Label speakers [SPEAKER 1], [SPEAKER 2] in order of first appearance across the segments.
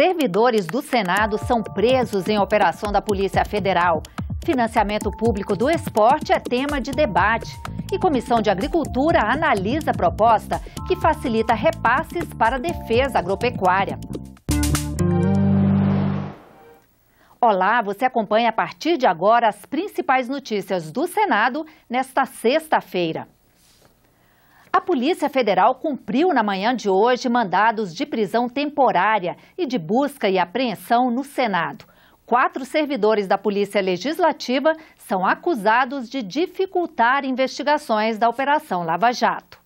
[SPEAKER 1] Servidores do Senado são presos em operação da Polícia Federal. Financiamento público do esporte é tema de debate. E Comissão de Agricultura analisa a proposta que facilita repasses para a defesa agropecuária. Olá, você acompanha a partir de agora as principais notícias do Senado nesta sexta-feira. A Polícia Federal cumpriu na manhã de hoje mandados de prisão temporária e de busca e apreensão no Senado. 4 servidores da Polícia Legislativa são acusados de dificultar investigações da Operação Lava Jato.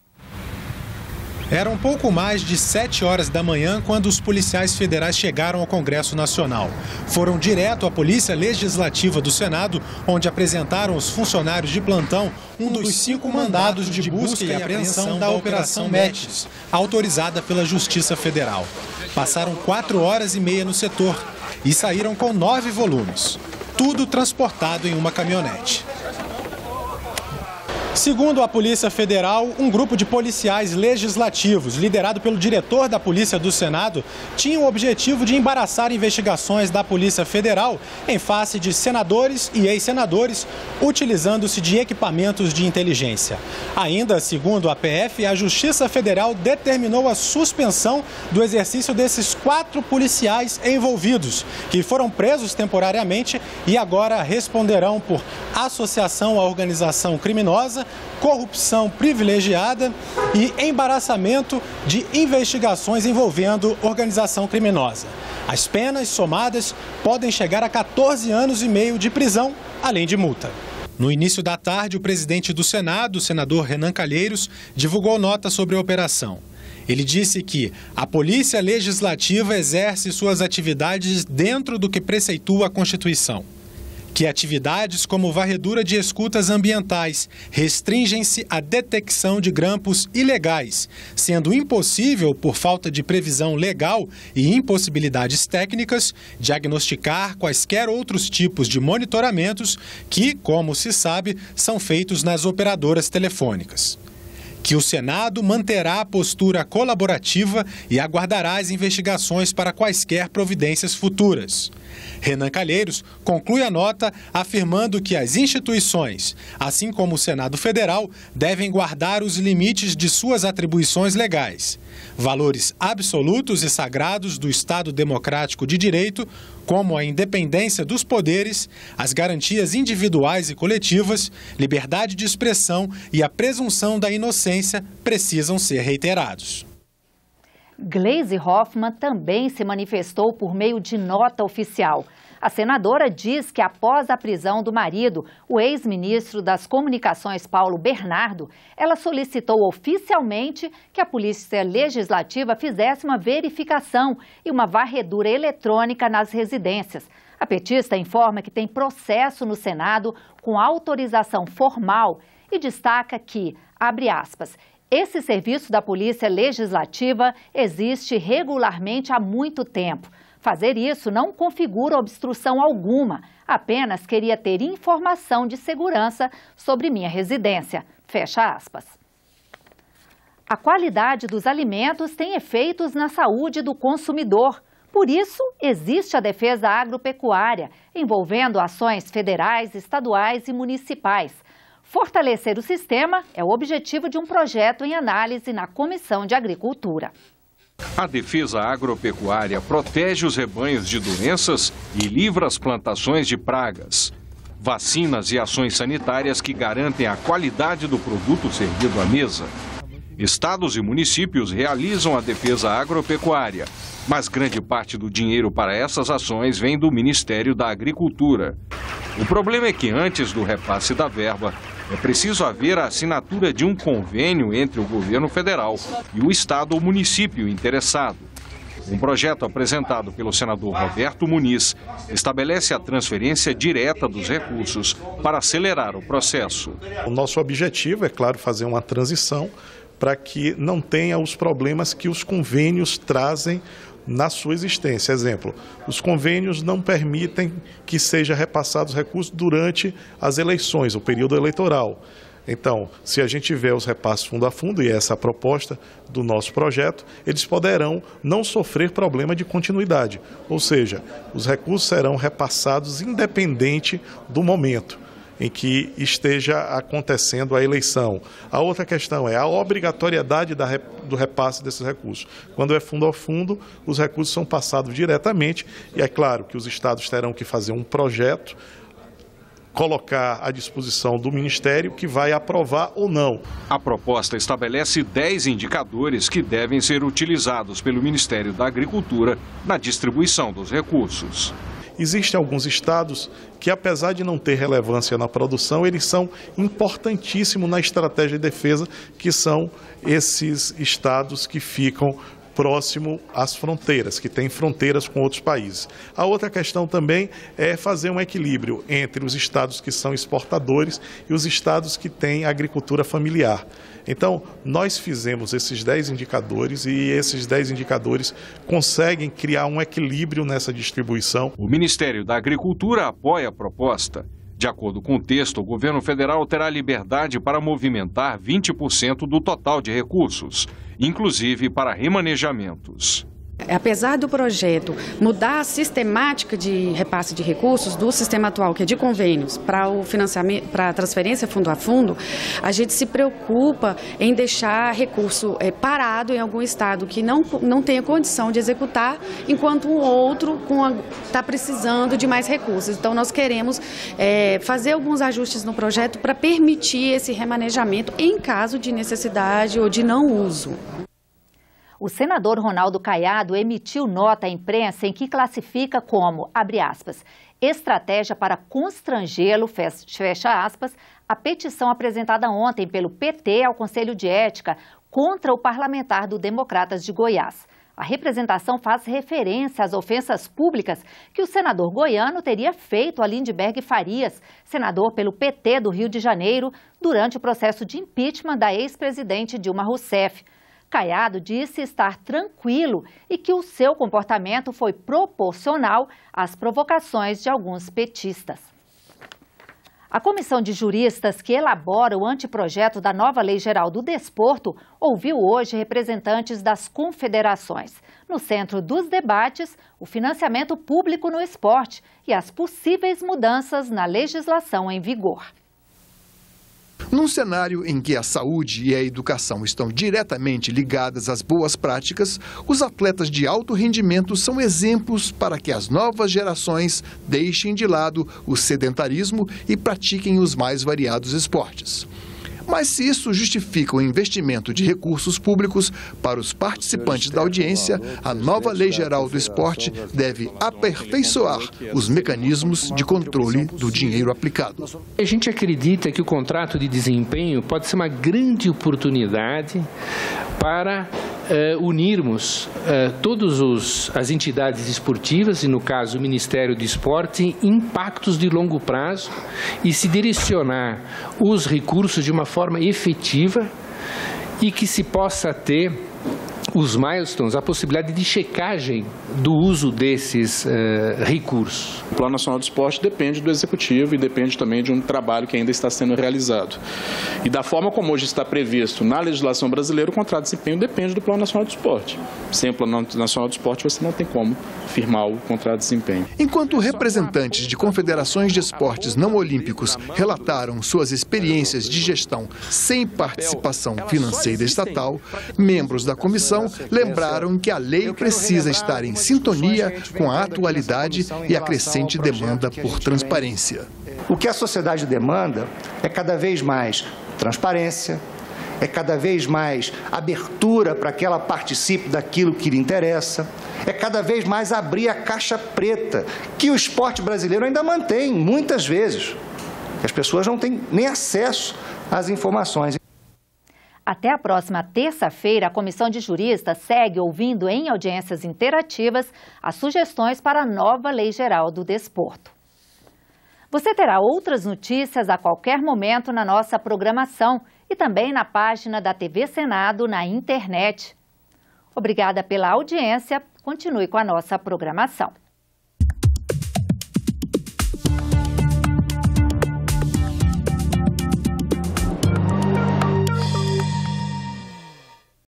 [SPEAKER 2] Era um pouco mais de 7 horas da manhã quando os policiais federais chegaram ao Congresso Nacional. Foram direto à Polícia Legislativa do Senado, onde apresentaram aos funcionários de plantão um dos 5 mandados de busca e apreensão da Operação Metis, autorizada pela Justiça Federal. Passaram 4 horas e meia no setor e saíram com 9 volumes, tudo transportado em uma caminhonete. Segundo a Polícia Federal, um grupo de policiais legislativos, liderado pelo diretor da Polícia do Senado, tinha o objetivo de embaraçar investigações da Polícia Federal em face de senadores e ex-senadores, utilizando-se de equipamentos de inteligência. Ainda, segundo a PF, a Justiça Federal determinou a suspensão do exercício desses 4 policiais envolvidos, que foram presos temporariamente e agora responderão por associação à organização criminosa, corrupção privilegiada e embaraçamento de investigações envolvendo organização criminosa. As penas somadas podem chegar a 14 anos e meio de prisão, além de multa. No início da tarde, o presidente do Senado, o senador Renan Calheiros, divulgou nota sobre a operação. Ele disse que a Polícia Legislativa exerce suas atividades dentro do que preceitua a Constituição. Que atividades como varredura de escutas ambientais restringem-se à detecção de grampos ilegais, sendo impossível, por falta de previsão legal e impossibilidades técnicas, diagnosticar quaisquer outros tipos de monitoramentos que, como se sabe, são feitos nas operadoras telefônicas. Que o Senado manterá a postura colaborativa e aguardará as investigações para quaisquer providências futuras. Renan Calheiros conclui a nota afirmando que as instituições, assim como o Senado Federal, devem guardar os limites de suas atribuições legais, valores absolutos e sagrados do Estado Democrático de Direito, como a independência dos poderes, as garantias individuais e coletivas, liberdade de expressão e a presunção da inocência precisam ser reiterados.
[SPEAKER 1] Gleisi Hoffmann também se manifestou por meio de nota oficial. A senadora diz que após a prisão do marido, o ex-ministro das Comunicações, Paulo Bernardo, ela solicitou oficialmente que a Polícia Legislativa fizesse uma verificação e uma varredura eletrônica nas residências. A petista informa que tem processo no Senado com autorização formal e destaca que, abre aspas, esse serviço da Polícia Legislativa existe regularmente há muito tempo. Fazer isso não configura obstrução alguma, apenas queria ter informação de segurança sobre minha residência. Fecha aspas. A qualidade dos alimentos tem efeitos na saúde do consumidor. Por isso, existe a defesa agropecuária, envolvendo ações federais, estaduais e municipais. Fortalecer o sistema é o objetivo de um projeto em análise na Comissão de Agricultura.
[SPEAKER 3] A defesa agropecuária protege os rebanhos de doenças e livra as plantações de pragas. Vacinas e ações sanitárias que garantem a qualidade do produto servido à mesa. Estados e municípios realizam a defesa agropecuária, mas grande parte do dinheiro para essas ações vem do Ministério da Agricultura. O problema é que antes do repasse da verba, é preciso haver a assinatura de um convênio entre o governo federal e o estado ou município interessado. Um projeto apresentado pelo senador Roberto Muniz estabelece a transferência direta dos recursos para acelerar o processo.
[SPEAKER 4] O nosso objetivo é, claro, fazer uma transição para que não tenha os problemas que os convênios trazem na sua existência. Exemplo, os convênios não permitem que seja repassados recursos durante as eleições, o período eleitoral. Então, se a gente tiver os repasses fundo a fundo, e essa é a proposta do nosso projeto, eles poderão não sofrer problema de continuidade. Ou seja, os recursos serão repassados independente do momento em que esteja acontecendo a eleição. A outra questão é a obrigatoriedade do repasse desses recursos. Quando é fundo a fundo, os recursos são passados diretamente e é claro que os estados terão que fazer um projeto, colocar à disposição do Ministério que vai aprovar ou não.
[SPEAKER 3] A proposta estabelece 10 indicadores que devem ser utilizados pelo Ministério da Agricultura na distribuição dos recursos.
[SPEAKER 4] Existem alguns estados que, apesar de não ter relevância na produção, eles são importantíssimos na estratégia de defesa, que são esses estados que ficam próximo às fronteiras, que têm fronteiras com outros países. A outra questão também é fazer um equilíbrio entre os estados que são exportadores e os estados que têm agricultura familiar. Então, nós fizemos esses 10 indicadores e esses 10 indicadores conseguem criar um equilíbrio nessa distribuição.
[SPEAKER 3] O Ministério da Agricultura apoia a proposta. De acordo com o texto, o governo federal terá liberdade para movimentar 20% do total de recursos, inclusive para remanejamentos.
[SPEAKER 5] Apesar do projeto mudar a sistemática de repasse de recursos do sistema atual, que é de convênios, para o financiamento, para a transferência fundo a fundo, a gente se preocupa em deixar recurso parado em algum estado que não tenha condição de executar, enquanto o outro está precisando de mais recursos. Então, nós queremos fazer alguns ajustes no projeto para permitir esse remanejamento em caso de necessidade ou de não uso.
[SPEAKER 1] O senador Ronaldo Caiado emitiu nota à imprensa em que classifica como, abre aspas, estratégia para constrangê-lo, fecha aspas, a petição apresentada ontem pelo PT ao Conselho de Ética contra o parlamentar do Democratas de Goiás. A representação faz referência às ofensas públicas que o senador goiano teria feito a Lindbergh Farias, senador pelo PT do Rio de Janeiro, durante o processo de impeachment da ex-presidente Dilma Rousseff. Caiado disse estar tranquilo e que o seu comportamento foi proporcional às provocações de alguns petistas. A comissão de juristas que elabora o anteprojeto da nova Lei Geral do Desporto ouviu hoje representantes das confederações. No centro dos debates, o financiamento público no esporte e as possíveis mudanças na legislação em vigor.
[SPEAKER 6] Num cenário em que a saúde e a educação estão diretamente ligadas às boas práticas, os atletas de alto rendimento são exemplos para que as novas gerações deixem de lado o sedentarismo e pratiquem os mais variados esportes. Mas se isso justifica o investimento de recursos públicos para os participantes da audiência, a nova Lei Geral do Esporte deve aperfeiçoar os mecanismos de controle do dinheiro aplicado.
[SPEAKER 7] A gente acredita que o contrato de desempenho pode ser uma grande oportunidade para unirmos todas as entidades esportivas, e no caso o Ministério do Esporte, em pactos de longo prazo e se direcionar os recursos de uma forma efetiva e que se possa ter os milestones, a possibilidade de checagem do uso desses recursos.
[SPEAKER 8] O Plano Nacional do Esporte depende do Executivo e depende também de um trabalho que ainda está sendo realizado. E da forma como hoje está previsto na legislação brasileira, o contrato de desempenho depende do Plano Nacional do Esporte. Sem o Plano Nacional do Esporte, você não tem como firmar o contrato de desempenho.
[SPEAKER 6] Enquanto representantes de confederações de esportes não olímpicos relataram suas experiências de gestão sem participação financeira estatal, membros da comissão lembraram que a lei precisa estar em sintonia com a atualidade e a crescente demanda por transparência.
[SPEAKER 9] O que a sociedade demanda é cada vez mais transparência, é cada vez mais abertura para que ela participe daquilo que lhe interessa, é cada vez mais abrir a caixa preta, que o esporte brasileiro ainda mantém, muitas vezes. As pessoas não têm nem acesso às informações.
[SPEAKER 1] Até a próxima terça-feira, a Comissão de Juristas segue ouvindo em audiências interativas as sugestões para a nova Lei Geral do Desporto. Você terá outras notícias a qualquer momento na nossa programação e também na página da TV Senado na internet. Obrigada pela audiência. Continue com a nossa programação.